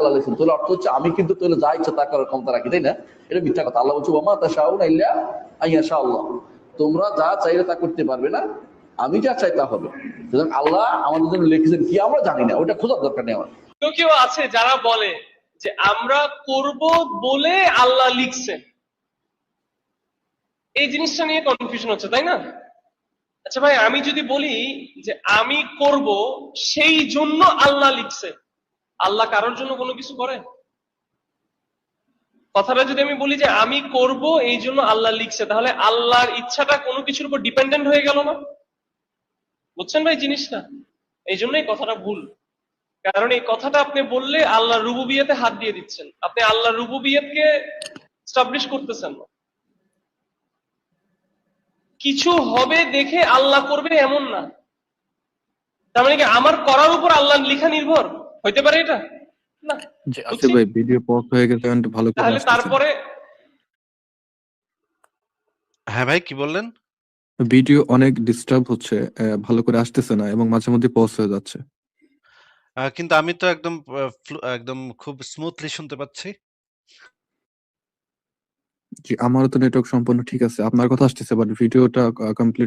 আল্লাহ লিখছেন, তাহলে অর্থ হচ্ছে আমি কিন্তু তাহলে যা ইচ্ছা তা করার ক্ষমতা রাখি, তাই না? এটা মিথ্যা কথা। আল্লাহ বলছে ওমা তাশাউনা ইল্লা আইয়াশা আল্লাহ, তোমরা যা চাইলে তা করতে পারবে না, আমি যা চাই তা হবে। সুতরাং আল্লাহ আমাদের জন্য লিখেছেন কি আমরা জানি না, ওটা খোঁজার দরকার নেই আমার। কেউ আছে যারা বলে যে আমরা করব বলে আল্লাহ লিখছেন, এই জিনিসটা নিয়ে কনফিউশন হচ্ছে, তাই না? আচ্ছা ভাই, আমি যদি বলি যে আমি করব সেই জন্য আল্লাহ লিখছে, আল্লাহ কারোর জন্য কোনো কিছু করে? কথাটা যদি আমি বলি যে আমি করব এই জন্য আল্লাহ লিখছে, তাহলে আল্লাহর ইচ্ছাটা কোনো কিছুর উপর ডিপেন্ডেন্ট হয়ে গেল না? বুঝছেন ভাই জিনিসটা? এই জন্যই কথাটা ভুল। কারণ এই কথাটা আপনি বললে আল্লাহর রুবুবিয়তে হাত দিয়ে দিচ্ছেন, আপনি আল্লাহর রুবুবিয়তকে এস্টাবলিশ করতেছেন না। কিছু হবে দেখে আল্লাহ করবে এমন না, তার মানে কি আমার করার উপর আল্লাহ লিখা নির্ভর হইতে পারে এটা? না। জি আসিফ ভাই, ভিডিও পজ হয়ে গেছে, একটু ভালো করে তাহলে আসতেছে। তারপরে হ্যাঁ ভাই, কি বললেন? ভিডিও অনেক ডিস্টার্ব হচ্ছে, ভালো করে আসতেছে না এবং মাঝে মধ্যে পজ হয়ে যাচ্ছে। কিন্তু আমি তো একদম খুব স্মুথলি শুনতে পাচ্ছি। জি, আমারও তো নেটওয়ার্ক সম্পূর্ণ ঠিক আছে, আপনার কথা আসতেছে, বাট ভিডিওটা কমপ্লিটলি